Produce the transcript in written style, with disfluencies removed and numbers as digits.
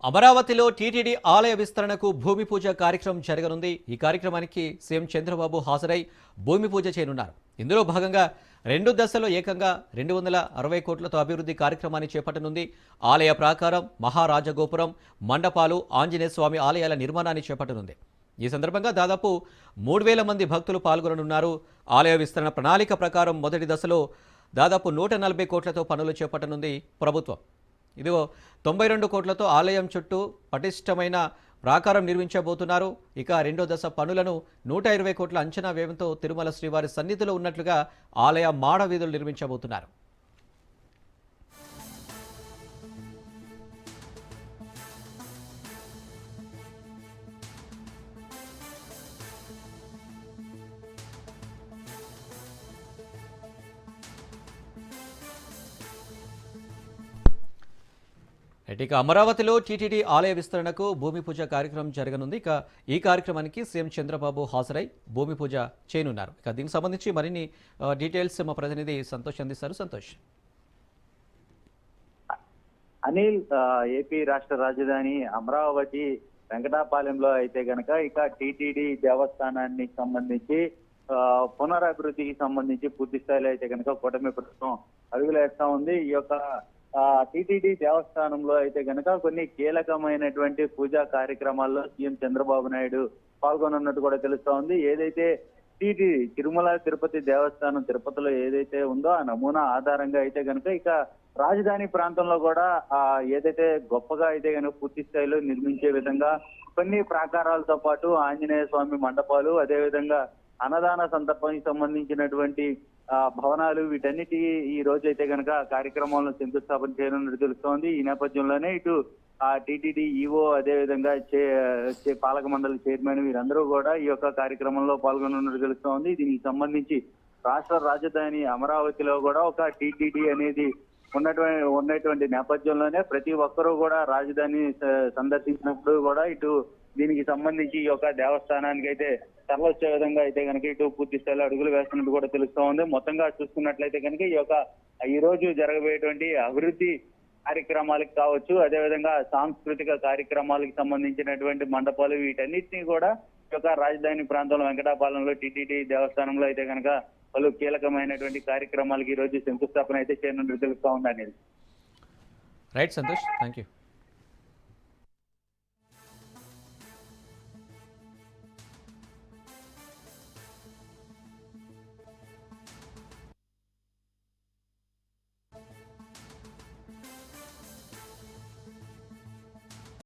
అమరావతిలో టీటీడీ ఆలయ విస్తరణకు భూమి పూజ కార్యక్రమం జరగనుంది. ఈ కార్యక్రమానికి సీఎం చంద్రబాబు హాజరై భూమి పూజ చేయనున్నారు. ఇందులో భాగంగా 2 దశల్లో ఏకంగా 260 కోట్లతో అభివృద్ధి కార్యక్రమాన్ని చేపట్టనుంది. ఆలయ ప్రాకారం, మహారాజగోపురం, మండపాలు, ఆంజనేయ స్వామి ఆలయాల నిర్మాణాన్ని చేపట్టనుంది. ఈ సందర్భంగా దాదాపు 3000 మంది భక్తులు పాల్గొననున్నారు. ఆలయ విస్తరణ ప్రణాళిక ప్రకారం మొదటి దశలో దాదాపు 140 కోట్లతో పనులు చేపట్టనుంది ప్రభుత్వం. ఇదిగో 92 కోట్లతో ఆలయం చుట్టూ పటిష్టమైన ప్రాకారం నిర్మించబోతున్నారు. ఇక రెండో దశ పనులను 120 కోట్ల అంచనా వ్యయంతో తిరుమల శ్రీవారి సన్నిధిలో ఉన్నట్లుగా ఆలయ మాడ వీధులు నిర్మించబోతున్నారు. ఇక అమరావతిలో టీటీడీ ఆలయ విస్తరణకు భూమి పూజ కార్యక్రమం జరగనుంది. ఇక ఈ కార్యక్రమానికి సీఎం చంద్రబాబు హాజరై భూమి పూజ చేయనున్నారు. ఇక దీనికి సంబంధించి మరిన్ని డీటెయిల్స్ మా ప్రతినిధి సంతోష్ అందిస్తారు. సంతోష్. అనిల్, ఏపీ రాష్ట్ర రాజధాని అమరావతి వెంకటాపాలెంలో అయితే గనక ఇక టీటీడీ దేవస్థానానికి సంబంధించి పునరభివృద్ధికి సంబంధించి పూర్తి స్థాయిలో అయితే కనుక కూటమి ప్రభుత్వం అడుగులేస్తా ఉంది. ఈ యొక్క టీటీడీ దేవస్థానంలో అయితే గనక కొన్ని కీలకమైనటువంటి పూజా కార్యక్రమాల్లో సీఎం చంద్రబాబు నాయుడు పాల్గొనున్నట్టు కూడా తెలుస్తా ఉంది. ఏదైతే టీటీడీ తిరుమల తిరుపతి దేవస్థానం తిరుపతిలో ఏదైతే ఉందో ఆ నమూనా ఆధారంగా అయితే గనక ఇక రాజధాని ప్రాంతంలో కూడా ఏదైతే గొప్పగా అయితే కనుక పూర్తి స్థాయిలో నిర్మించే విధంగా కొన్ని ప్రాకారాలతో పాటు ఆంజనేయ స్వామి మండపాలు, అదేవిధంగా అన్నదాన సందర్భానికి సంబంధించినటువంటి భవనాలు, వీటన్నిటి ఈ రోజు అయితే కనుక కార్యక్రమాలను శంకుస్థాపన చేయనున్నట్టు తెలుస్తోంది. ఈ నేపథ్యంలోనే ఇటు టీటీడీ ఈవో, అదేవిధంగా పాలక మండలి చైర్మన్ వీరందరూ కూడా ఈ యొక్క కార్యక్రమంలో పాల్గొనున్నట్టు తెలుస్తోంది. దీనికి సంబంధించి రాష్ట్ర రాజధాని అమరావతిలో కూడా ఒక టీటీడీ అనేది ఉన్నటువంటి నేపథ్యంలోనే ప్రతి ఒక్కరూ కూడా రాజధాని సందర్శించినప్పుడు కూడా ఇటు దీనికి సంబంధించి ఈ యొక్క దేవస్థానానికి అయితే తరలిచ్చే విధంగా అయితే కనుక ఇటు పూర్తి స్థాయిలో అడుగులు వేస్తున్నట్టు కూడా తెలుస్తా ఉంది. మొత్తంగా చూసుకున్నట్లయితే కనుక ఈ రోజు జరగబోయేటువంటి అభివృద్ధి కార్యక్రమాలకు కావచ్చు, అదేవిధంగా సాంస్కృతిక కార్యక్రమాలకు సంబంధించినటువంటి మండపాలు, వీటన్నిటినీ కూడా ఈ యొక్క రాజధాని ప్రాంతంలో వెంకటాపాలెంలో టీటీడీ దేవస్థానంలో అయితే కనుక పలు కీలకమైనటువంటి కార్యక్రమాలకు ఈ రోజు శంకుస్థాపన అయితే చేయనున్నట్టు తెలుస్తా ఉంది అనేది. Right Santosh, thank you.